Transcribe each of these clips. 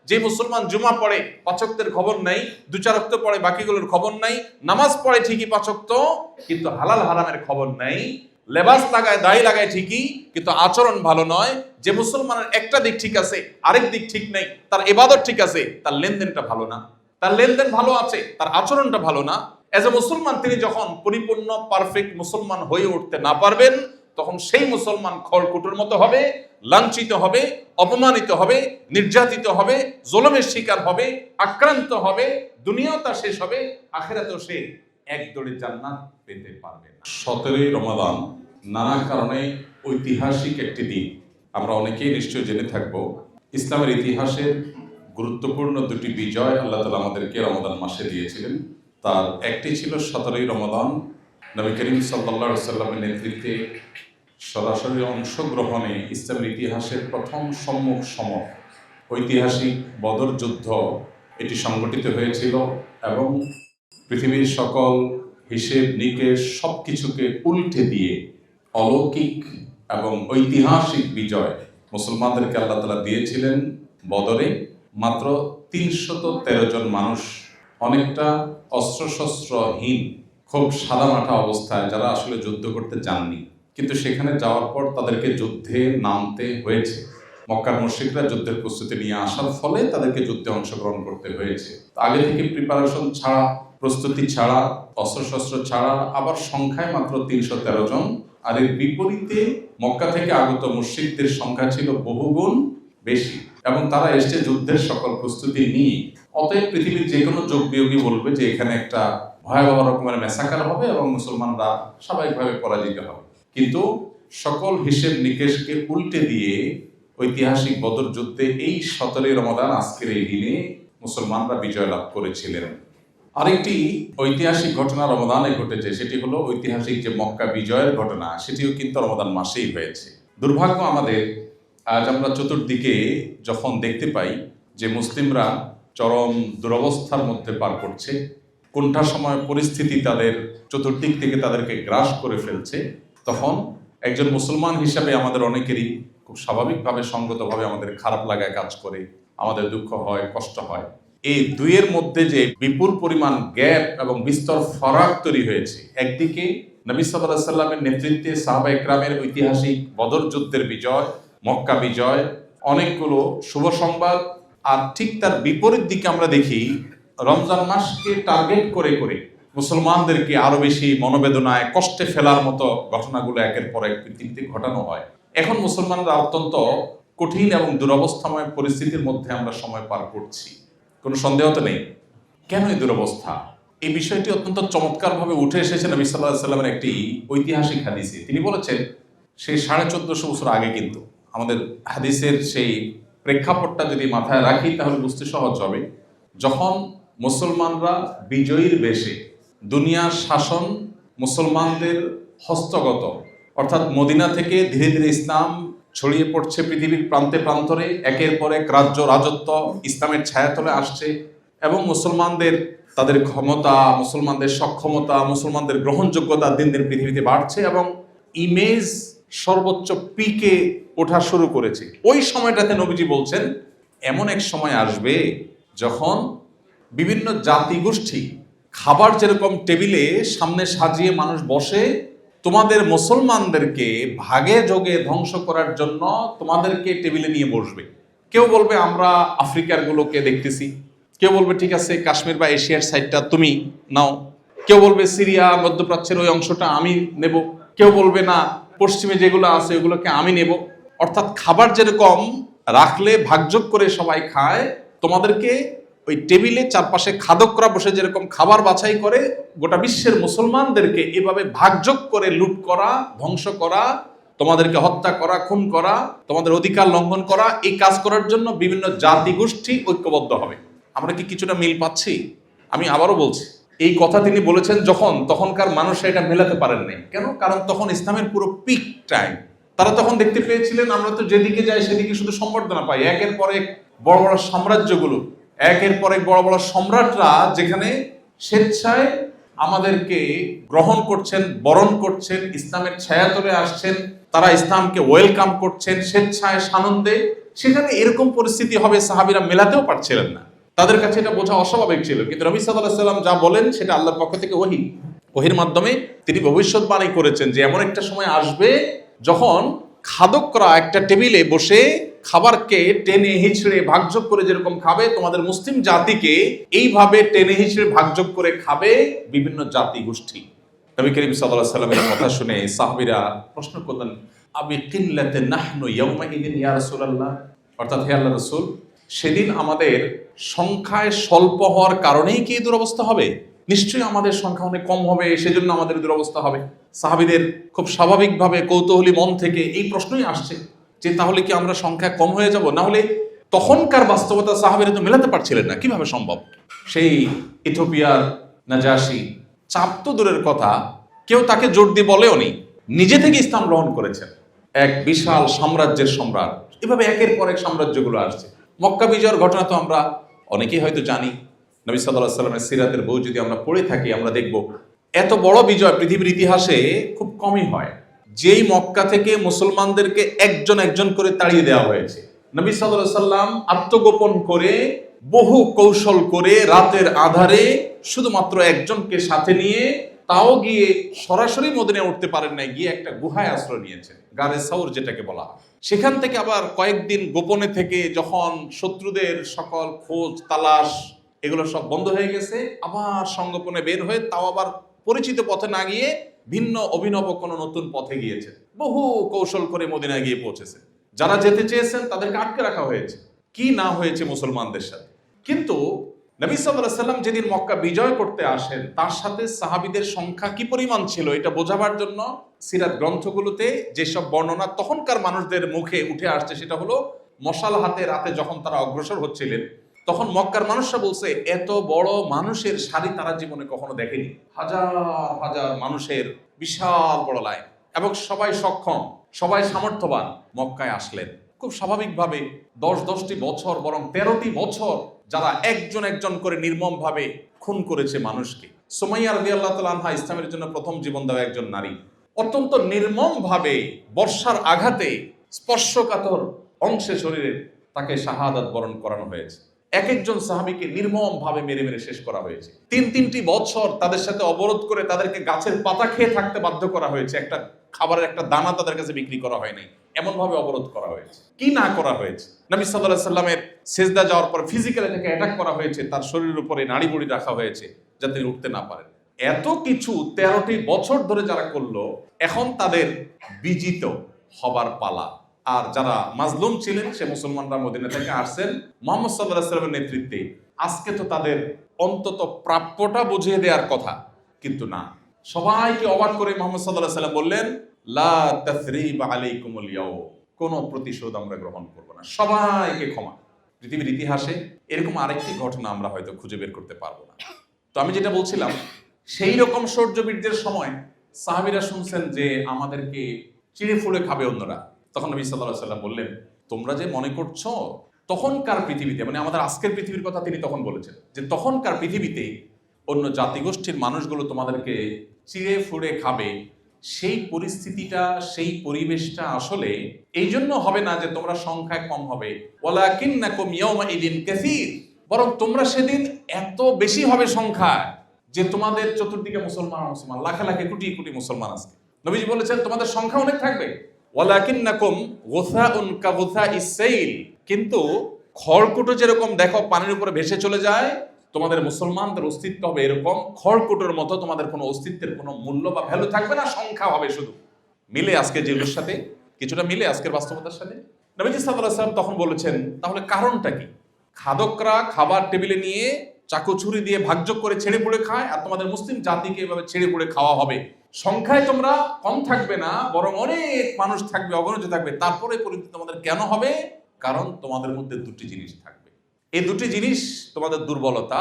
যে মুসলমান জুমা পড়ে 5 ওয়াক্তের খবর নাই, 2-4 ওয়াক্ত পড়ে বাকিগুলোর খবর নাই, নামাজ পড়ে ঠিকই 5 ওয়াক্ত কিন্তু হালাল হারামের খবর নাই, লেবাস লাগায় দাড়ি লাগায় ঠিকই কিন্তু আচরণ ভালো নয়। যে মুসলমানের একটা দিক ঠিক আছে আরেক দিক ঠিক নাই, তার ইবাদত ঠিক আছে, তার লেনদেনটা ভালো না, তার লেনদেন ভালো আছে, তার আচরণটা ভালো না। এজ এ মুসলমান তিনি যখন পরিপূর্ণ পারফেক্ট মুসলমান হয়ে উঠতে না পারবেন, তখন সেই মুসলমান খড়কুটোর মতো হবে, লাঞ্ছিত হবে, অপমানিত হবে, নির্যাতিত হবে, জুলুমের শিকার হবে, আক্রান্ত হবে, দুনিয়াও তার শেষ হবে, আখিরাতেও সে এক দৌড়ে জান্নাত পেতে পারবে না। 17ই রমাদান নানা কারণে ঐতিহাসিক একটি দিন, আমরা অনেকেই নিশ্চয়ই জেনে থাকবো। ইসলামের ইতিহাসের গুরুত্বপূর্ণ দুটি বিজয় আল্লাহ তাআলা আমাদেরকে রমাদান মাসে দিয়েছিলেন। তার একটি ছিল 17ই রমাদান, নবী করিম সাল্লাল্লাহু আলাইহি ওয়াসাল্লামের নেতৃত্বে সরাসরি অংশগ্রহণে ইসলামের ইতিহাসের প্রথম সম্মুখ সমর ঐতিহাসিক বদর যুদ্ধ এটি সংগঠিত হয়েছিল এবং পৃথিবীর সকল হিসেব নিকেশ সব কিছুকে উল্টে দিয়ে অলৌকিক এবং ঐতিহাসিক বিজয় মুসলমানদেরকে আল্লাহ তাআলা দিয়েছিলেন। বদরে মাত্র 313 জন মানুষ, অনেকটা অস্ত্রশস্ত্রহীন, খুব সাদামাটা অবস্থায়, যারা আসলে যুদ্ধ করতে যাননি, কিন্তু সেখানে যাওয়ার পর তাদেরকে যুদ্ধে নামতে হয়েছে। মক্কার মুশরিকরা যুদ্ধের প্রস্তুতি নিয়ে আসার ফলে তাদেরকে যুদ্ধে অংশগ্রহণ করতে হয়েছে। আগে থেকে প্রিপারেশন ছাড়া, প্রস্তুতি ছাড়া, অস্ত্রশস্ত্র ছাড়া, আবার সংখ্যায় মাত্র 313 জন। আর এর বিপরীতে মক্কা থেকে আগত মুশরিকদের সংখ্যা ছিল বহুগুণ বেশি এবং তারা এসছে যুদ্ধের সকল প্রস্তুতি নিয়ে। অতএব পৃথিবীর যে কোনো যোগবিয়োগী বলবে যে এখানে একটা ভয়াবহ রকমের ম্যাসাকার হবে এবং মুসলমানরা স্বাভাবিকভাবে পরাজিত হবে। কিন্তু সকল হিসেব নিকেশকে উল্টে দিয়ে ঐতিহাসিক বদর যুদ্ধে এই 17ই রমাদান আজকের এই দিনে মুসলমানরা বিজয় লাভ করেছিলেন। আরেকটি ঐতিহাসিক ঘটনা রমাদানে ঘটেছে, সেটি হলো ঐতিহাসিক যে মক্কা বিজয়ের ঘটনা, সেটিও কিন্তু রমাদান মাসেই হয়েছে। দুর্ভাগ্য আমাদের, আজ আমরা চতুর্দিকে যখন দেখতে পাই যে মুসলিমরা চরম দুরবস্থার মধ্যে পার করছে, কোনটা সময় পরিস্থিতি তাদের চতুর্দিক থেকে তাদেরকে গ্রাস করে ফেলছে, তখন একজন মুসলমান হিসাবে আমাদের অনেকেরই খুব স্বাভাবিকভাবে সঙ্গতভাবে আমাদের খারাপ লাগায় কাজ করে, আমাদের দুঃখ হয়, কষ্ট হয়। এই দুইয়ের মধ্যে যে বিপুল পরিমাণ গ্যাপ এবং বিস্তর ফারাক তৈরি হয়েছে, একদিকে নবী সাল্লাল্লাহু আলাইহি ওয়াসাল্লামের নেতৃত্বে সাহাবা ইকরামের ঐতিহাসিক বদর যুদ্ধের বিজয়, মক্কা বিজয়, অনেকগুলো শুভ সংবাদ, আর ঠিক তার বিপরীত দিকে আমরা দেখি রমজান মাসকে টার্গেট করে করে মুসলমানদেরকে আরো বেশি মনোবেদনায়, কষ্টে ফেলার মতো ঘটনাগুলো একের পর এক পৃথিবীতে ঘটানো হয়। এখন মুসলমানরা অত্যন্ত কঠিন এবং দুরবস্থাময় পরিস্থিতির মধ্যে আমরা সময় পার করছি, কোনো সন্দেহ তো নেই। কেন এই দুরবস্থা? এই বিষয়টি অত্যন্ত চমৎকারভাবে উঠে এসেছে নবী সাল্লাল্লাহু আলাইহি ওয়াসাল্লামের একটি ঐতিহাসিক হাদিসে। তিনি বলেছেন, সেই 1450 বছর আগে, কিন্তু আমাদের হাদিসের সেই প্রেক্ষাপটটা যদি মাথায় রাখি তাহলে বুঝতে সহজ হবে। যখন মুসলমানরা বিজয়ীর বেশে, দুনিয়ার শাসন মুসলমানদের হস্তগত, অর্থাৎ মদিনা থেকে ধীরে ধীরে ইসলাম ছড়িয়ে পড়ছে পৃথিবীর প্রান্তে প্রান্তরে, একের পর এক রাজ্য রাজত্ব ইসলামের ছায়াতলে আসছে এবং মুসলমানদের তাদের ক্ষমতা, মুসলমানদের সক্ষমতা, মুসলমানদের গ্রহণযোগ্যতা দিন দিন পৃথিবীতে বাড়ছে এবং ইমেজ সর্বোচ্চ পিকে ওঠা শুরু করেছে। ওই সময়টাতে নবীজি বলছেন, এমন এক সময় আসবে যখন বিভিন্ন জাতিগোষ্ঠী খাবার যেরকম টেবিলে সামনে সাজিয়ে মানুষ বসে, তোমাদের মুসলমানদেরকে ভাগে যোগে ধ্বংস করার জন্য তোমাদেরকে টেবিলে নিয়ে বসবে। কেউ বলবে আমরা আফ্রিকার গুলোকে দেখতেছি, কেউ বলবে ঠিক আছে কাশ্মীর বা এশিয়ার সাইডটা তুমি নাও, কেউ বলবে সিরিয়া মধ্যপ্রাচ্যের ওই অংশটা আমি নেব, কেউ বলবে না পশ্চিমে যেগুলো আছে ওগুলোকে আমি নেব। অর্থাৎ খাবার যেরকম রাখলে ভাগযোগ করে সবাই খায়, তোমাদেরকে ওই টেবিলে চারপাশে খাদকরা বসে যেরকম খাবার বাছাই করে, গোটা বিশ্বের মুসলমানদেরকে এভাবে ভাগযোগ করে লুট করা, ধ্বংস করা, তোমাদেরকে হত্যা করা, খুন করা, তোমাদের অধিকার লঙ্ঘন করা, এই কাজ করার জন্য বিভিন্ন জাতিগোষ্ঠী ঐক্যবদ্ধ হবে। আমরা কি কিছুটা মিল পাচ্ছি? আমি আবারও বলছি, এই কথা তিনি বলেছেন যখন, তখনকার মানুষ এটা মেলাতে পারেন নাই। কেন? কারণ তখন ইসলামের পুরো পিক টাইম। তারা তখন দেখতে পেয়েছিলেন আমরা তো যেদিকে যাই সেদিকে শুধু সম্বর্ধনা পাই, একের পর এক বড় বড় সাম্রাজ্যগুলো, একের পর এক বড় বড় সম্রাটরা যেখানে স্বেচ্ছায় আমাদেরকে গ্রহণ করছেন, বরণ করছেন, ইসলামের ছায়াতলে আসছেন, তারা ইসলামকে ওয়েলকাম করছেন স্বেচ্ছায় সানন্দে। সেখানে এরকম পরিস্থিতি হবে সাহাবীরা মেলাতেও পারছিলেন না, তাদের কাছে এটা বোঝা অস্বাভাবিক ছিল। কিন্তু নবী সাল্লাল্লাহু আলাইহি ওয়াসাল্লাম যা বলেন সেটা আল্লাহর পক্ষ থেকে ওহীর মাধ্যমে তিনি ভবিষ্যৎবাণী করেছেন যে এমন একটা সময় আসবে যখন খাদকরা একটা টেবিলে বসে খাবারকে টেনে হিচড়ে ভাগযোগ করে যেরকম খাবে, তোমাদের মুসলিম জাতিকে এইভাবে টেনে হিচড়ে ভাগযোগ করে খাবে বিভিন্ন জাতি গোষ্ঠী। নবী করিম সাল্লাল্লাহু আলাইহি ওয়াসাল্লামের কথা শুনে সাহাবীরা প্রশ্ন করলেন, আবি কিল্লাতে নাহনু ইয়াউমাইদিন ইয়া রাসূলুল্লাহ, অর্থাৎ হে আল্লাহর রাসূল, সেদিন আমাদের সংখ্যায় স্বল্প হওয়ার কারণেই কি দুরবস্থা হবে? নিশ্চয়ই আমাদের সংখ্যা অনেক কম হবে, সেজন্য আমাদের দুরবস্থা হবে। সাহাবীদের খুব স্বাভাবিকভাবে কৌতূহলী মন থেকে এই প্রশ্নই আসছে যে তাহলে কি আমরা সংখ্যা কম হয়ে যাব? না হলে তখনকার বাস্তবতা সাহাবীরা তো মেলাতে পারছিলেন না, কিভাবে সম্ভব? সেই ইথিওপিয়ার নাজাশী, চাপ তো দূরের কথা, কেউ তাকে জোর দিয়ে বলেও নি, নিজে থেকে ইসলাম গ্রহণ করেছেন, এক বিশাল সাম্রাজ্যের সম্রাট। এভাবে একের পর এক সাম্রাজ্যগুলো আসছে। মক্কা বিজয়ের ঘটনা তো আমরা অনেকেই হয়তো জানি। নবী সাল্লাল্লাহু আলাইহি ওয়াসাল্লামের সিরাতের বই যদি আমরা পড়ে থাকি, আমরা দেখব এত বড় বিজয় পৃথিবীর ইতিহাসে খুব কমই হয়। যেই মক্কা থেকে মুসলমানদেরকে একজন একজন করে তাড়িয়ে দেওয়া হয়েছে, নবী সাল্লাল্লাহু আলাইহি ওয়াসাল্লাম আত্মগোপন করে বহু কৌশল করে রাতের আধারে শুধুমাত্র একজনকে সাথে নিয়ে, তাও গিয়ে সরাসরি মদিনায় উঠতে পারেন নাই, গিয়ে একটা গুহায় আশ্রয় নিয়েছেন, গারে সাউর যেটাকে বলা হয়। সেখান থেকে আবার কয়েকদিন গোপনে থেকে যখন শত্রুদের সকল খোঁজ তালাশ এগুলো সব বন্ধ হয়ে গেছে, আবার সংগোপনে বের হয়ে, তাও আবার পরিচিত পথে না গিয়ে ভিন্ন অভিনব কোনো নতুন পথে গিয়েছে, বহু কৌশল করে মদিনায় গিয়ে পৌঁছেছে। যারা যেতে চেয়েছেন তাদেরকে আটকে রাখা হয়েছে, কি না হয়েছে মুসলমানদের সাথে। কিন্তু নবী সাল্লাল্লাহু আলাইহি ওয়াসাল্লাম যেদিন মক্কা বিজয় করতে আসেন, তার সাথে সাহাবীদের সংখ্যা কি পরিমাণ ছিল এটা বোঝাবার জন্য সিরাত গ্রন্থগুলোতে যেসব বর্ণনা তখনকার মানুষদের মুখে উঠে আসছে, সেটা হলো মশাল হাতে রাতে যখন তারা অগ্রসর হচ্ছিলেন, তখন মক্কার মানুষরা বলছে এত বড় মানুষের সারি তারা জীবনে কখনো দেখেনি। হাজার হাজার মানুষের বিশাল বড় লাইন, এবং সবাই সক্ষম, সবাই সামর্থ্যবান মক্কায় আসলেন। খুব স্বাভাবিকভাবে 10-10টি বছর, বরং 13টি বছর যারা একজন একজন করে নির্মম ভাবে খুন করেছে মানুষকে। সুমাইয়া রাদিয়াল্লাহু তাআলা আনহা, ইসলামের জন্য প্রথম জীবন দেওয়া একজন নারী, অত্যন্ত নির্মম ভাবে বর্ষার আঘাতে স্পর্শকাতর অংশে শরীরে তাকে শাহাদাত বরণ করানো হয়েছে। এক একজন সাহাবীকে নির্মম ভাবে মেরে মেরে শেষ করা হয়েছে। 3-3টি বছর তাদের সাথে অবরোধ করে তাদেরকে গাছের পাতা খেয়ে থাকতে বাধ্য করা হয়েছে, একটা খাবারের একটা দানা তাদের কাছে বিক্রি করা হয় নাই, এমন ভাবে অবরোধ করা হয়েছে। কি না করা হয়েছে! নবী সাল্লাল্লাহু আলাইহি ওয়াসাল্লামের সিজদা যাওয়ার পর ফিজিক্যালি তাকে অ্যাটাক করা হয়েছে, তার শরীরের উপরে নাড়ি বুড়ি রাখা হয়েছে যাতে তিনি উঠতে না পারেন। এত কিছু 13টি বছর ধরে যারা করলো, এখন তাদের বিজিত হবার পালা। আর যারা মাজলুম ছিলেন, সে মুসলমানরা মদিনা থেকে আসছেন মুহাম্মদ সাল্লাল্লাহু আলাইহি ওয়াসাল্লামের নেতৃত্বে, আজকে তো তাদের অন্তত প্রাপ্যটা বুঝিয়ে দেওয়ার কথা, কিন্তু না। সবাইকে অবাক করে মুহাম্মদ সাল্লাল্লাহু আলাইহি ওয়াসাল্লাম বললেন, লা তাসরিবা আলাইকুমুল ইয়াউম, কোনো প্রতিশোধ আমরা গ্রহণ করব না, সবাইকে ক্ষমা। পৃথিবীর ইতিহাসে এরকম আরেকটি ঘটনা আমরা হয়তো খুঁজে বের করতে পারবো না। তো আমি যেটা বলছিলাম, সেই রকম শৌর্যবীর্যের সময় সাহাবীরা শুনছেন যে আমাদেরকে চিড়ে ফুড়ে খাবে অন্যরা। তখন নবী সাল্লাল্লাহু আলাইহি ওয়াসাল্লাম বললেন, তোমরা যে মনে করছো তখনকার পৃথিবীতে, মানে আমাদের আজকের পৃথিবীর কথা তিনি তখন বলেছেন, যে তখনকার পৃথিবীতে অন্য জাতিগোষ্ঠীর মানুষগুলো তোমাদেরকে চিড়ে ফুড়ে খাবে, সেই পরিস্থিতিটা, সেই পরিবেশটা আসলে এই জন্য হবে না যে তোমরা সংখ্যায় কম হবে, ওয়ালাকিন্নাকুম ইয়াউমাইদিন কাসীর, বরং তোমরা সেদিন এত বেশি হবে সংখ্যায় যে তোমাদের চতুর্দিকে মুসলমান, লাখে লাখে কোটি কোটি মুসলমান আছে। নবীজি বলেছেন তোমাদের সংখ্যা অনেক থাকবে, ওয়ালাকিন্নাকুম গুসাউন কাগুসাইস সাইল, কিন্তু খড়কুটো যেরকম দেখো পানির উপরে ভেসে চলে যায়, তোমাদের মুসলমানদের অস্তিত্ব হবে এরকম খড়কুটোর মতো, তোমাদের কোনো অস্তিত্বের কোনো মূল্য বা ভ্যালু থাকবে না, সংখ্যা হবে শুধু। মিলে আজকে যেগুলোর সাথে, কিছুটা মিলে আজকের বাস্তবতার সাথে। নবীজি সাল্লাল্লাহু আলাইহি ওয়াসাল্লাম তখন বলেছেন, তাহলে কারণটা কি? খাদকরা খাবার টেবিলে নিয়ে চাকু ছুরি দিয়ে ভাগযোগ করে ছেড়ে পুড়ে খায়, আর তোমাদের মুসলিম জাতিকে এভাবে ছেড়ে পুড়ে খাওয়া হবে। সংখ্যায় তোমরা কম থাকবে না, বরং অনেক মানুষ থাকবে, অগণিত থাকবে। তারপরে পরিস্থিতি তোমাদের কেন হবে? কারণ তোমাদের মধ্যে দুটি জিনিস থাকবে। এই দুটি জিনিস তোমাদের দুর্বলতা।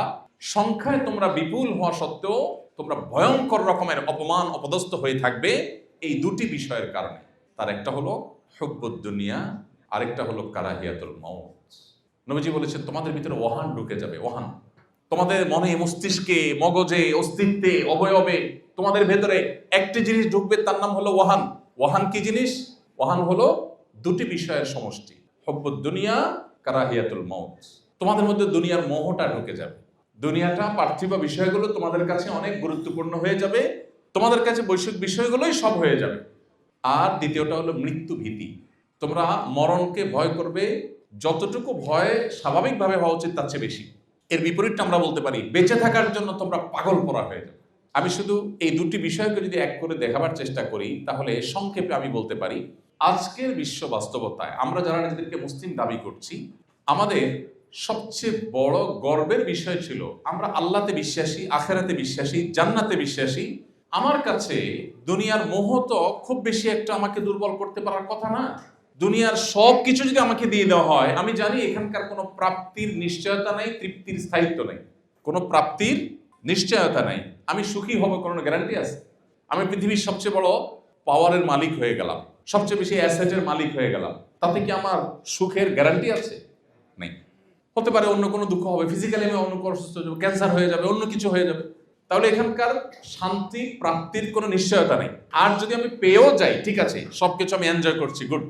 সংখ্যায় তোমরা বিপুল হওয়া সত্ত্বেও তোমরা ভয়ঙ্কর রকমের অপমান অপদস্থ হয়ে থাকবে এই দুটি বিষয়ের কারণে। তার একটা হলো হুব্বুদ দুনিয়া, আরেকটা হলো কারাহিয়াতুল মাউত। নবীজি বলেছেন তোমাদের ভিতরে ওহান ঢুকে যাবে, ওহান। তোমাদের মনে, মস্তিষ্কে, মগজে, অস্তিত্বে, অবয়বে তোমাদের ভেতরে একটি জিনিস ঢুকবে, তার নাম হলো ওয়াহান। ওয়াহান কি জিনিস? ওয়াহান হলো দুটি বিষয়ের সমষ্টি, হুব্বুদ দুনিয়া কারাহিয়াতুল মউত। তোমাদের মধ্যে দুনিয়ার মোহটা ঢুকে যাবে। দুনিয়াটা, পার্থিব বিষয়গুলো তোমাদের কাছে অনেক গুরুত্বপূর্ণ হয়ে যাবে, তোমাদের কাছে বৈশ্বিক বিষয়গুলোই সব হয়ে যাবে। আর দ্বিতীয়টা হলো মৃত্যু ভীতি। তোমরা মরণকে ভয় করবে যতটুকু ভয় স্বাভাবিকভাবে হওয়া উচিত তার চেয়ে বেশি। এর বিপরীতটা আমরা বলতে পারি, বেঁচে থাকার জন্য তোমরা পাগল পড়া হয়ে যাবে। আমি শুধু এই দুটি বিষয়কে যদি এক করে দেখাবার চেষ্টা করি, তাহলে সংক্ষেপে আমি বলতে পারি, আজকের বিশ্ব বাস্তবতায় আমরা যারা নিজেদেরকে মুসলিম দাবি করছি, আমাদের সবচেয়ে বড় গর্বের বিষয় ছিল আমরা আল্লাহতে বিশ্বাসী, আখেরাতে বিশ্বাসী, জান্নাতে বিশ্বাসী। আমার কাছে দুনিয়ার মোহ তো খুব বেশি একটা আমাকে দুর্বল করতে পারার কথা না। দুনিয়ার সব কিছু যদি আমাকে দিয়ে দেওয়া হয়, আমি জানি এখানকার কোনো প্রাপ্তির নিশ্চয়তা নাই, তৃপ্তির স্থায়িত্ব নেই, কোনো প্রাপ্তির নিশ্চয়তা নাই। আমি সুখী হব কোনো গ্যারান্টি আছে? আমি পৃথিবীর সবচেয়ে বড় পাওয়ারের মালিক হয়ে গেলাম, সবচেয়ে বেশি অ্যাসেটের মালিক হয়ে গেলাম, তাতে কি আমার সুখের গ্যারান্টি আছে? নেই। হতে পারে অন্য কোনো দুঃখ হবে, ফিজিক্যালি আমি অন্য কোনো অসুস্থ হয়ে যাবো, ক্যান্সার হয়ে যাবে, অন্য কিছু হয়ে যাবে। তাহলে এখানকার শান্তি প্রাপ্তির কোনো নিশ্চয়তা নেই। আর যদি আমি পেয়েও যাই, ঠিক আছে, সবকিছু আমি এনজয় করছি, গুড,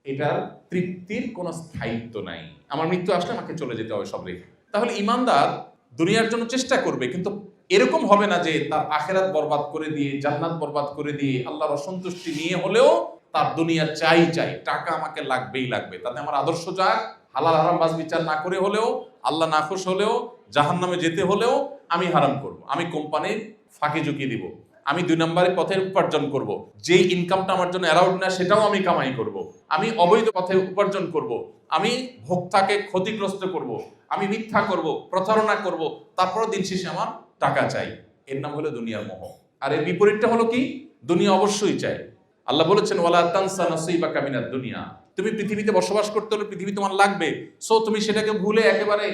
এটার তৃপ্তির কোনো স্থায়িত্ব নাই। আমার মৃত্যু আসলে আমাকে চলে যেতে হবে সব রেখে। তাহলে ইমানদার দুনিয়ার জন্য চেষ্টা করবে, কিন্তু এরকম হবে না যে তার আখেরাত বরবাদ করে দিয়ে, জান্নাত বরবাদ করে দিয়ে, আল্লাহর অসন্তুষ্টি নিয়ে হলেও তার দুনিয়া চাই, টাকা আমাকে লাগবেই লাগবে, তাতে আমার আদর্শ যাক, হালাল হারাম বাজ বিচার না করে হলেও, আল্লাহ নাখুশ হলেও, জাহান্নামে যেতে হলেও আমি হারাম করব, আমি কোম্পানির ফাঁকি ঝুঁকি দিব, আমি 2 নম্বরের পথে উপার্জন করব, যেই ইনকামটা আমার জন্য অ্যালাউড না সেটাও আমি কামাই করব, আমি অবৈধ পথে উপার্জন করব, আমি ভোক্তাকে ক্ষতিগ্রস্ত করব, আমি মিথ্যা করব, প্রতারণা করব, তারপর দিন শেষে আমার টাকা চাই। এর নাম হলো দুনিয়ার মোহ। আর এর বিপরীতটা হলো কি? দুনিয়া অবশ্যই চাই। আল্লাহ বলেছেন, ওয়ালা তানসা নাসিবাকা মিনাদ দুনিয়া। তুমি পৃথিবীতে বসবাস করতে হলে পৃথিবী তোমার লাগবে, সো তুমি সেটাকে ভুলে একেবারে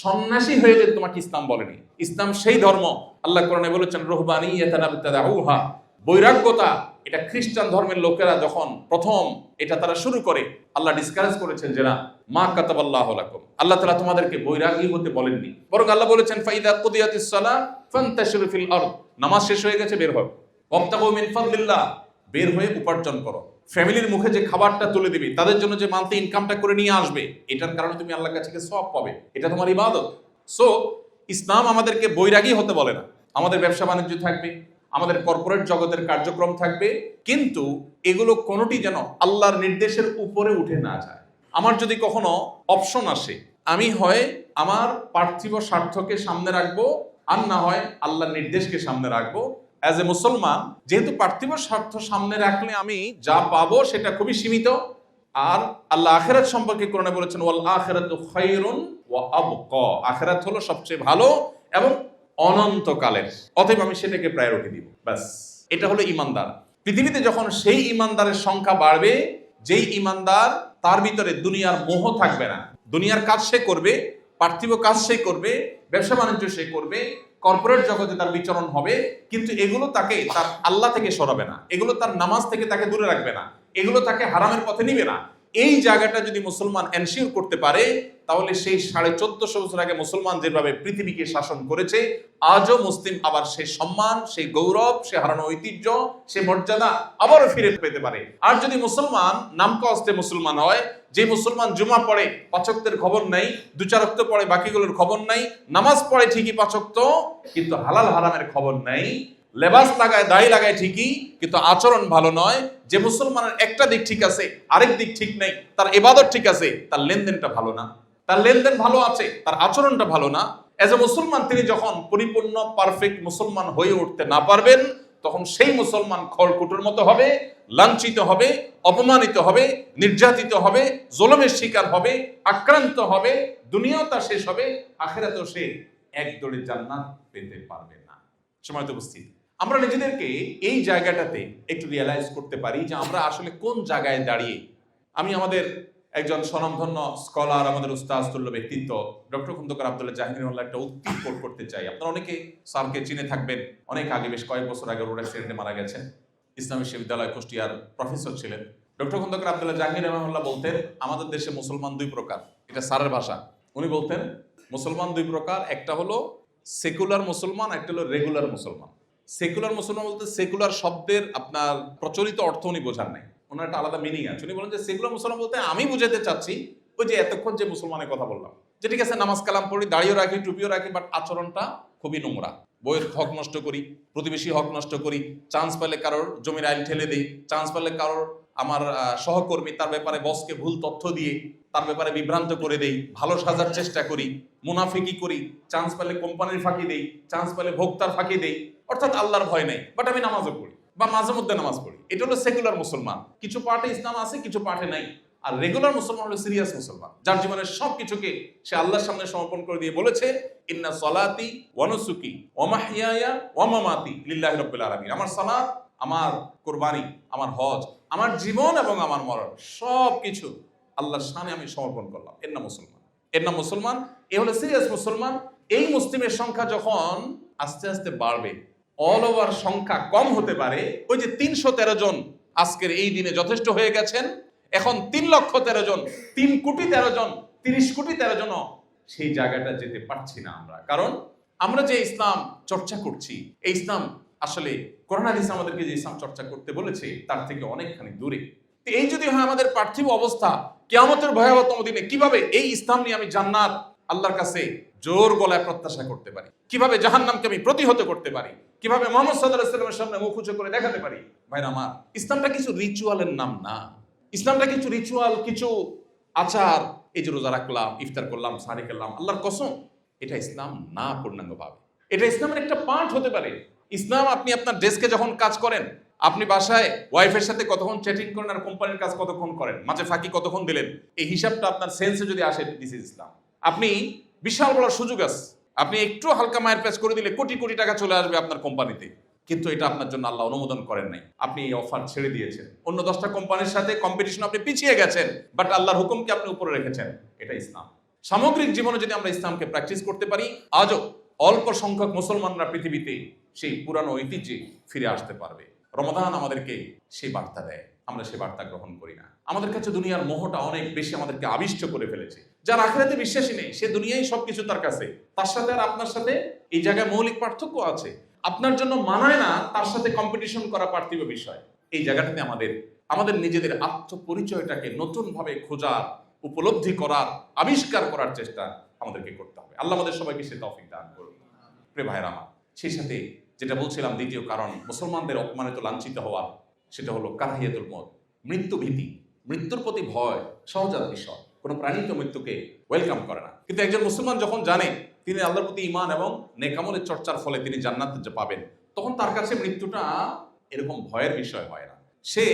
সন্ন্যাসী হয়ে যেতে তোমাকে ইসলাম বলেনি। ইসলাম সেই ধর্ম, আল্লাহ কোরআনে বলেছেন, রুহবানিয়াতান ইবতাদাউহা, বৈরাগ্যতা, এটা খ্রিস্টান ধর্মের লোকেরা যখন প্রথম এটা তারা শুরু করে, আল্লাহ ডিসকারেজ করেছেন যে না, মা কাতাবাল্লাহু লাকুম, আল্লাহ তাআলা তোমাদেরকে বৈরাগী হতে বলেননি, বরং আল্লাহ বলেছেন, ফাইদা কুদিয়াতিস সালাহ ফান্তাশিরু ফিল আরদ, নামাজ শেষ হয়ে গেছে, বের হও, ওয়াবতাগু মিন ফাদলিল্লাহ, বের হয়ে উপার্জন করো। ফ্যামিলির মুখে যে খাবারটা তুলে দিবে, তাদের জন্য যে মান্থলি ইনকামটা করে নিয়ে আসবে, এটার কারণে তুমি আল্লাহর কাছে সওয়াব পাবে, এটা তোমার ইবাদত। সো ইসলাম আমাদেরকে বৈরাগী হতে বলে না। আমাদের ব্যবসা বাণিজ্য থাকবে, আমাদের কর্পোরেট জগতের কার্যক্রম থাকবে, কিন্তু এগুলো কোনোটি যেন আল্লাহর নির্দেশের উপরে উঠে না যায়। আমার যদি কখনো অপশন আসে, আমি হয় আমার পার্থিব স্বার্থকে সামনে রাখবো, আর না হয় আল্লাহর নির্দেশকে সামনে রাখবো। অ্যাজ এ মুসলমান, যেহেতু পার্থিব স্বার্থ সামনে রাখলে আমি যা পাবো সেটা খুবই সীমিত, আর আল্লাহ আখিরাত সম্পর্কে কোরআনে বলেছেন, ওয়াল আখিরাতু খায়রুন ওয়া আবকা, আখিরাত হলো সবচেয়ে ভালো এবং অনন্তকালের, অতএব আমি সেটাকে প্রায়োরিটি দিব। ব্যাস, এটা হলো ইমানদার। পৃথিবীতে যখন সেই ইমানদারের সংখ্যা বাড়বে, যেই ইমানদার তার ভিতরে দুনিয়ার মোহ থাকবে না, দুনিয়ার কাজ সে করবে, পার্থিব কাজ সে করবে, ব্যবসা বাণিজ্য সে করবে, কর্পোরেট জগতে তার বিচরণ হবে, কিন্তু এগুলো তাকে তার আল্লাহ থেকে সরাবে না, এগুলো তার নামাজ থেকে তাকে দূরে রাখবে না, এগুলো তাকে হারামের পথে নিবে না। এই জায়গাটা যদি মুসলমান এনশিওর করতে পারে, তাহলে সেই 1450 বছর আগে মুসলমান যেভাবে পৃথিবীকে শাসন করেছে, আজও মুসলিম আবার সেই সম্মান, সেই গৌরব, সে হারানো ঐতিহ্য, সে মর্যাদা আবারও ফিরে পেতে পারে। আর যদি মুসলমান নামকাওয়াস্তে মুসলমান হয়, যে মুসলমান জুমা পড়ে, 5 ওয়াক্তের খবর নাই, 2-4 ওয়াক্ত পড়ে, বাকিগুলোর খবর নাই, নামাজ পড়ে ঠিকই 5 ওয়াক্ত, কিন্তু হালাল হারামের খবর নাই, লেবাস লাগায়, দাড়ি লাগায় ঠিকই, কিন্তু আচরণ ভালো নয়। যে মুসলমানের একটা দিক ঠিক আছে, আরেক দিক ঠিক নেই, তার ইবাদত ঠিক আছে, তার লেনদেনটা ভালো না, তার লেনদেন ভালো আছে, তার আচরণটা ভালো না। এজ এ মুসলমান তিনি যখন পরিপূর্ণ পারফেক্ট মুসলমান হয়ে উঠতে না পারবেন, তখন সেই মুসলমান খড়কুটোর মতো হবে, লাঞ্ছিত হবে, অপমানিত হবে, নির্যাতিত হবে, জুলুমের শিকার হবে, আক্রান্ত হবে, দুনিয়াও তার শেষ হবে, আখিরাতেও সে একদরে জান্নাত পেতে পারবে না। সময় তো উপস্থিত, আমরা নিজেদেরকে এই জায়গাটাতে একটু রিয়েলাইজ করতে পারি যে আমরা আসলে কোন জায়গায় দাঁড়িয়ে। আমি আমাদের একজন স্বনামধন্য স্কলার, আমাদের উস্তাদতুল্য ব্যক্তিত্ব ডক্টর খন্দকার আব্দুল্লাহ জাহাঙ্গীর একটা উক্তি কোট করতে চাই। আপনারা অনেকে স্যারকে চিনে থাকবেন, অনেক আগে, বেশ কয়েক বছর আগে রোড অ্যাক্সিডেন্টে মারা গেছেন। ইসলামী বিশ্ববিদ্যালয় কুষ্টিয়ার প্রফেসর ছিলেন। ডক্টর খন্দকার আব্দুল্লাহ জাহাঙ্গীর রহমাহুল্লাহ বলতেন, আমাদের দেশে মুসলমান 2 প্রকার। এটা স্যারের ভাষা। উনি বলতেন, মুসলমান 2 প্রকার, একটা হলো সেকুলার মুসলমান, একটা হলো রেগুলার মুসলমান। সেকুলার মুসলমান বলতে সেকুলার শব্দের আপনার প্রচলিত অর্থ উনি বোঝান নাই। ওনার একটা আলাদা মিনিং আছে। উনি বলেন যে সেকুলার মুসলমান বলতে আমি বুঝাতে চাচ্ছি ওই যে এতক্ষণ যে মুসলমানের কথা বললাম, যে ঠিক আছে নামাজ কালাম পড়ি, দাড়িও রাখি, টুপিও রাখি, বাট আচরণটা খুবই নোংরা। বইয়ের হক নষ্ট করি, প্রতিবেশী হক নষ্ট করি, চান্স পেলে কারোর জমির আইল ঠেলে দিই, চান্স পেলে কারোর আমার সহকর্মী তার ব্যাপারে বসকে ভুল তথ্য দিয়ে তার ব্যাপারে বিভ্রান্ত করে দেই, ভালো সাজার চেষ্টা করি, মুনাফিকি করি, চান্স পেলে কোম্পানির ফাঁকি দেই, চান্স পেলে ভোক্তার ফাঁকি দেই, অর্থাৎ আল্লাহর ভয় নেই, বাট আমি নামাজও পড়ি বা মাঝে মধ্যে নামাজ পড়ি। এটা হলো সেকুলার মুসলমান। কিছু পার্টে ইসলাম আছে, কিছু পার্টে নাই। আর রেগুলার মুসলমান হলো সিরিয়াস মুসলমান, যার জীবনের সবকিছুকে সে আল্লাহর সামনে সমর্পণ করে দিয়ে বলেছে ইন্না সলাতি ওয়া নুসুকি ওয়া মাহইয়ায়া ওয়া মামাতি লিল্লাহি রাব্বিল আলামিন। আমার সালাত, আমার কুরবানি, আমার হজ, আমার জীবন এবং আমার মরণ সবকিছু আল্লাহর শানে আমি সমর্পণ করলাম। এর নাম মুসলমান, এর নাম মুসলমান। এ হলো সিরিয়াস মুসলমান। এই মুসলিমের সংখ্যা যখন আস্তে আস্তে বাড়বে, অল ওভার সংখ্যা কম হতে পারে। ওই যে 313 জন আজকের এই দিনে যথেষ্ট হয়ে গেছেন, এখন 3,13,000 জন, 3,13,000 জন, 30,13,000 জন সেই জায়গাটা যেতে পারছি না আমরা। কারণ আমরা যে ইসলাম চর্চা করছি, এই ইসলাম আসলে কোরআন হাদিস আমাদেরকে যে ইসলাম চর্চা করতে বলেছে তার থেকে অনেকখানি দূরে। এই যদি হয় আমাদের পার্থিব অবস্থা, কিয়ামতের ভয়াবহতম দিনে কিভাবে এই ইসলাম নিয়ে আমি জান্নাত আল্লাহর কাছে জোর গলায় প্রত্যাশা করতে পারি, কিভাবে জাহান্নামকে আমি প্রতিহত করতে পারি, কিভাবে মুহাম্মদ সাল্লাল্লাহু আলাইহি ওয়াসাল্লামের সামনে মুখ উঁচু করে দেখাতে পারি। ভাইরা আমার, ইসলামটা কিছু রিচুয়ালের নাম না। ইসলামটা কিছু রিচুয়াল, কিছু আচার, এই যে রোজা রাখলাম, ইফতার করলাম, সাহারি খেলাম, আল্লাহর কসম এটা ইসলাম না পূর্ণাঙ্গভাবে। এটা ইসলামের একটা পার্ট হতে পারে। ইসলাম আপনি আপনার ডেস্কে যখন কাজ করেন, আপনি বাসায় ওয়াইফের সাথে কতক্ষণ চ্যাটিং করেন আর কোম্পানির কাজ কতক্ষণ করেন, মাঝে ফাঁকি কতক্ষণ দিলেন, এই হিসাবটা আপনার সেন্সে যদি আসে, দিস ইজ ইসলাম। আপনি বিশাল বড় সুযোগ আছে, আপনি একটু হালকা মায়ের প্যাচ করে দিলে কোটি কোটি টাকা চলে আসবে আপনার কোম্পানিতে, কিন্তু এটা আপনার জন্য আল্লাহ অনুমোদন করেন নাই। আপনি এই অফার ছেড়ে দিয়েছেন, অন্য 10টা কোম্পানির সাথে কম্পিটিশন আপনি পিছিয়ে গেছেন, বাট আল্লাহর হুকুমকে আপনি উপরে রেখেছেন। এটা ইসলাম। সামগ্রিক জীবনে যদি আমরা ইসলামকে প্র্যাকটিস করতে পারি, আজও অল্প সংখ্যক মুসলমানরা পৃথিবীতে সেই পুরানো ঐতিহ্যে ফিরে আসতে পারবে। রমাদান আমাদেরকে সেই বার্তা দেয়, আমরা সেই বার্তা গ্রহণ করি না। আমাদের কাছে দুনিয়ার মোহটা অনেক বেশি আমাদেরকে আবিষ্ট করে ফেলেছে। যার আখিরাতে বিশ্বাসী নেই, সে দুনিয়ায় সবকিছু তার কাছে। তার সাথে আর আপনার সাথে এই জায়গায় মৌলিক পার্থক্য আছে। আপনার জন্য মানায় না তার সাথে কম্পিটিশন করা পার্থিব বিষয়। এই জায়গাটাতে আমাদের নিজেদের আত্মপরিচয়টাকে নতুন ভাবে খোঁজার, উপলব্ধি করার, আবিষ্কার করার চেষ্টা আমাদেরকে করতে হবে। আল্লাহ আমাদের সবাইকে সে তৌফিক দান করুন। প্রিয় ভাইরা আমার, সেই সাথে যেটা বলছিলাম, দ্বিতীয় কারণ মুসলমানদের অপমানিত, লাঞ্ছিত হওয়া, সেটা হলো কারাহিয়াতুল মউত, মৃত্যু ভীতি, মৃত্যুর প্রতি ভয় সহজাত বিষয়। কোনো প্রাণী তো মৃত্যুকে ওয়েলকাম করে না, কিন্তু একজন মুসলমান যখন জানে তিনি আল্লাহর প্রতি ঈমান এবং নেক আমলের চর্চার ফলে তিনি জান্নাত পাবেন, তখন তার কাছে মৃত্যুটা এরকম ভয়ের বিষয় হয় না। সে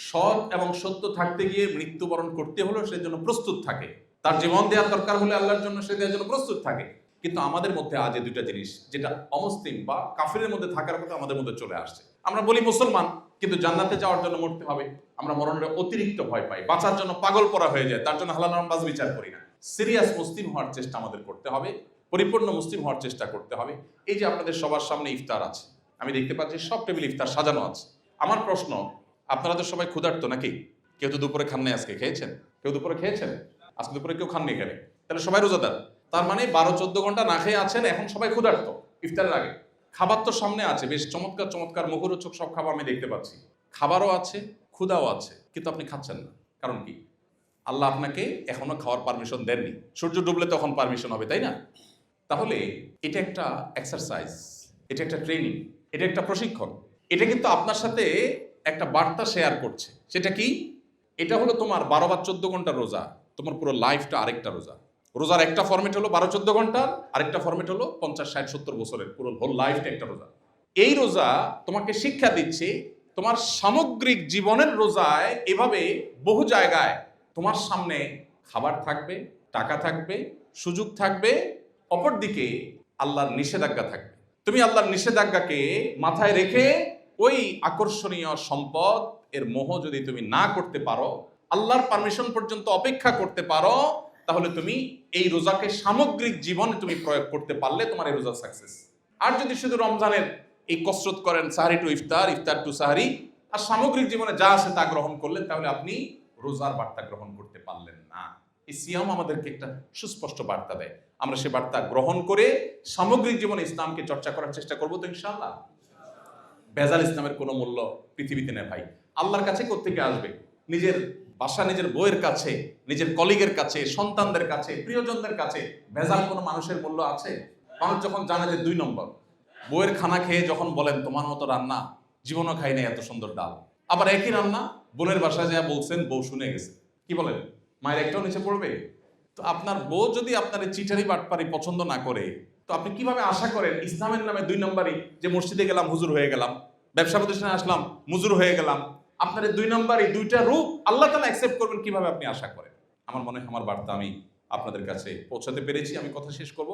সৎ এবং সত্য থাকতে গিয়ে মৃত্যুবরণ করতে হলেও সে জন্য প্রস্তুত থাকে। তার জীবন দেওয়ার দরকার হলে আল্লাহর জন্য সে দেওয়ার জন্য প্রস্তুত থাকে। কিন্তু আমাদের মধ্যে আজ এই দুইটা জিনিস, যেটা অমুসলিম বা কাফিরের মধ্যে থাকার কথা, আমাদের মধ্যে চলে আসছে। আমরা বলি মুসলমান, কিন্তু জান্নাতে যাওয়ার জন্য মরতে হবে, আমরা মরণের অতিরিক্ত ভয় পাই, বাঁচার জন্য পাগল করা হয়ে যায়, তার জন্য হালাল হারাম বাজ বিচার করি না। সিরিয়াস মুসলিম হওয়ার চেষ্টা আমাদের করতে হবে, পরিপূর্ণ মুসলিম হওয়ার চেষ্টা করতে হবে। এই যে আপনাদের সবার সামনে ইফতার আছে, আমি দেখতে পাচ্ছি সব টেবিল ইফতার সাজানো আছে। আমার প্রশ্ন, আপনারা তো সবাই ক্ষুধার্ত নাকি? কেউ তো দুপুরে খান নাই, আজকে খেয়েছেন? কেউ দুপুরে খেয়েছেন? আজকে দুপুরে কেউ খাননি এখানে, তাহলে সবাই রোজাদার। তার মানে 12-14 ঘন্টা না খেয়ে আছেন, এখন সবাই ক্ষুধার্ত। ইফতারের আগে খাবার তো সামনে আছে, বেশ চমৎকার চমৎকার মুখরোচক সব খাবার আমি দেখতে পাচ্ছি। খাবারও আছে, ক্ষুধাও আছে, কিন্তু আপনি খাচ্ছেন না। কারণ কি? আল্লাহ আপনাকে এখনো খাওয়ার পারমিশন দেননি। সূর্য ডুবলে তখন পারমিশন হবে, তাই না? তাহলে এটা একটা এক্সারসাইজ, এটা একটা ট্রেনিং, এটা একটা প্রশিক্ষণ। এটা কিন্তু আপনার সাথে একটা বার্তা শেয়ার করছে। সেটা কি? এটা হলো তোমার 12 বা 14 ঘন্টার রোজা, তোমার পুরো লাইফটা আরেকটা রোজা। রোজার একটা ফরম্যাট হলো 12-14 ঘন্টার, আরেকটা ফরম্যাট হলো 50-60-70 বছরের পুরো হোল লাইফটা একটা রোজা। এই রোজা তোমাকে শিক্ষা দিচ্ছে তোমার সামগ্রিক জীবনের রোজায় এভাবে বহু জায়গায় তোমার সামনে খাবার থাকবে, টাকা থাকবে, সুযোগ থাকবে, অপরদিকে আল্লাহর নিষেধাজ্ঞা থাকবে। তুমি আল্লাহর নিষেধাজ্ঞাকে মাথায় রেখে ওই আকর্ষণীয় সম্পদ এর মোহ যদি তুমি না করতে পারো, আল্লাহর পারমিশন পর্যন্ত অপেক্ষা করতে পারো, তাহলে তুমি এই রোজাকে সামগ্রিক জীবনে তুমি প্রয়োগ করতে পারলে তোমার এই রোজা সাকসেস। আর যদি শুধু রমজানের এই কসরত করেন, সাহারি টু ইফতার, ইফতার টু সাহারি, আর সামগ্রিক জীবনে যা আছে তা গ্রহণ করলেন, তাহলে আপনি রোজার বার্তা গ্রহণ করতে পারলেন না। এই সিয়াম আমাদেরকে একটা সুস্পষ্ট বার্তা দেয়। আমরা সে বার্তা গ্রহণ করে সামগ্রিক জীবনে ইসলামকে চর্চা করার চেষ্টা করবো তো ইনশাআল্লাহ। ভেজাল ইসলামের কোনো মূল্য পৃথিবীতে নেই ভাই। আল্লাহর কাছে কোত্থেকে আসবে? নিজের বাসা, নিজের বউয়ের কাছে, নিজের কলিগের কাছে, সন্তানদের কাছে, প্রিয়জনদের কাছে ভেজাল কোনো মানুষের মূল্য আছে? মানুষ যখন জানে যে 2 নম্বর, বউয়ের খানা খেয়ে যখন বলেন তোমার মতো রান্না জীবনও খাই নাই এত সুন্দর ডাল, আবার একই রান্না বোনের বাসায় যা বলছেন বউ শুনে গেছে, কি বলেন? মায়ের একটাও নিচে পড়বে? তো আপনার বউ যদি আপনার চিটারি বাটপারি পছন্দ না করে, তো আপনি কিভাবে আশা করেন ইসলামের নামে 2 নম্বরই, যে মসজিদে গেলাম হুজুর হয়ে গেলাম, ব্যবসা প্রতিষ্ঠানে আসলাম মুজুর হয়ে গেলাম, আপনার 2 নম্বরই 2টা রূপ আল্লাহ তাআলা অ্যাকসেপ্ট করবেন, কিভাবে আপনি আশা করেন? আমার মনে হয় আমার বার্তা আমি আপনাদের কাছে পৌঁছাতে পেরেছি। আমি কথা শেষ করব।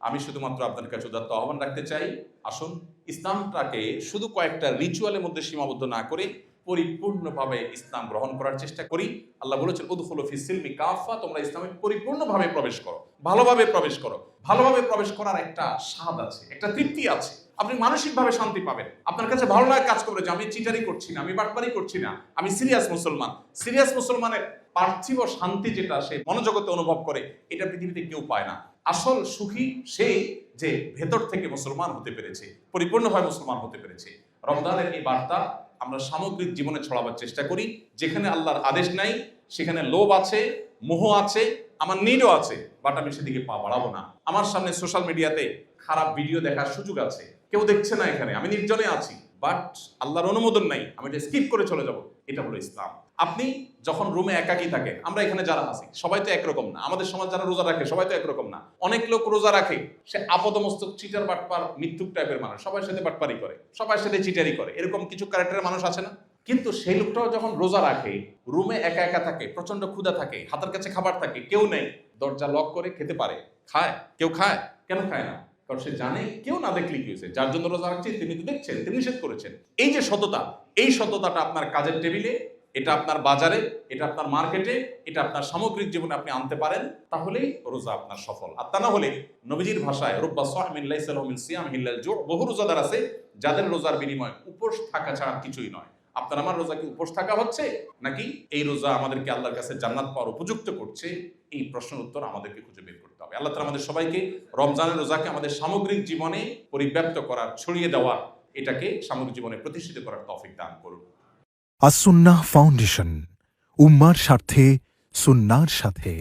আমি শুধুমাত্র আপনাদের কাছে উদাত্ত আহ্বান রাখতে চাই, আসুন ইসলামটাকে শুধু কয়েকটা রিচুয়ালের মধ্যে সীমাবদ্ধ না করে পরিপূর্ণভাবে ইসলাম গ্রহণ করার চেষ্টা করি। আল্লাহ বলেছেন উদখুলু ফিস সিলমি কাফা, তোমরা ইসলামে পরিপূর্ণভাবে প্রবেশ করো, ভালোভাবে প্রবেশ করো। ভালোভাবে প্রবেশ করার একটা স্বাদ আছে, একটা তৃপ্তি আছে। আপনি মানসিকভাবে শান্তি পাবেন। আপনার কাছে ভালো লাগে কাজ করবে যে আমি চিটারি করছি না, আমি বাটপারি করছি না, আমি সিরিয়াস মুসলমান। সিরিয়াস মুসলমানের পার্থিব শান্তি যেটা সে মনোজগতে অনুভব করে, এটা পৃথিবীতে কেউ পায় না। আসল সুখী সেই যে ভেতর থেকে মুসলমান হতে পেরেছে, পরিপূর্ণভাবে মুসলমান হতে পেরেছে। রমজানের এই বার্তা আমরা সামগ্রিক জীবনে ছড়াবার চেষ্টা করি। যেখানে আল্লাহর আদেশ নাই সেখানে লোভ আছে, মোহ আছে, আমার নিডও আছে, বাট আমি সেদিকে পা বাড়াবো না। আমার সামনে সোশ্যাল মিডিয়াতে খারাপ ভিডিও দেখার সুযোগ আছে, কেউ দেখছে না, এখানে আমি নির্জনে আছি, বাট আল্লাহর অনুমোদন নাই, আমি এটা স্কিপ করে চলে যাব। এটা হলো ইসলাম। আপনি যখন রুমে একাকী থাকেন, আমরা এখানে যারা আছি সবাই তো একরকম না, আমাদের সমাজ যারা রোজা রাখে সবাই তো একরকম না। অনেক লোক রোজা রাখে, সে আপাদমস্তক চিটার বাটপার মিথ্যুক টাইপের মানুষ, সবার সাথে বাটপারি করে, সবার সাথে চিটারি করে, এরকম কিছু ক্যারেক্টারের মানুষ আছে না? কিন্তু সেই লোকটাও যখন রোজা রাখে, রুমে একা একা থাকে, প্রচন্ড ক্ষুধা থাকে, হাতের কাছে খাবার থাকে, কেউ নেই, দরজা লক করে খেতে পারে, খায়। কেউ খায়? কেন খায় না? কারণ সে জানে কেউ না দেখলে কি হয়েছে, যার জন্য রোজা রাখছে তিনি তো দেখছেন, তিনি নিষেধ করেছেন। এই যে সততা, এই সততাটা আপনার কাজের টেবিলে, এটা আপনার বাজারে, এটা আপনার মার্কেটে, এটা আপনার সামগ্রিক জীবনে আপনি আনতে পারেন, তাহলেই রোজা আপনার সফল। আর তা না হলে নবীজির ভাষায় রুব্বা সাইমিন লাইসা লাহু মিন সিয়ামিহি ইল্লাল জু', বহু রোজাদার আছে যাদের রোজার বিনিময় উপোস থাকা ছাড়া কিছুই নয়। আপনার আমার রোজা কি উপোস থাকা হচ্ছে, নাকি এই রোজা আমাদেরকে আল্লাহর কাছে জান্নাত পাওয়ার উপযুক্ত করছে? এই প্রশ্নের উত্তর আমাদেরকে খুঁজে বের করতে হবে। আল্লাহ তাআলা আমাদের সবাইকে রমজানের রোজাকে আমাদের সামগ্রিক জীবনে পরিব্যাপ্ত করার, ছড়িয়ে দেওয়ার, এটাকে সামগ্রিক জীবনে প্রতিষ্ঠিত করার তৌফিক দান করুন। আস-সুন্নাহ ফাউন্ডেশন, উম্মার স্বার্থে সুন্নাহর সাথে।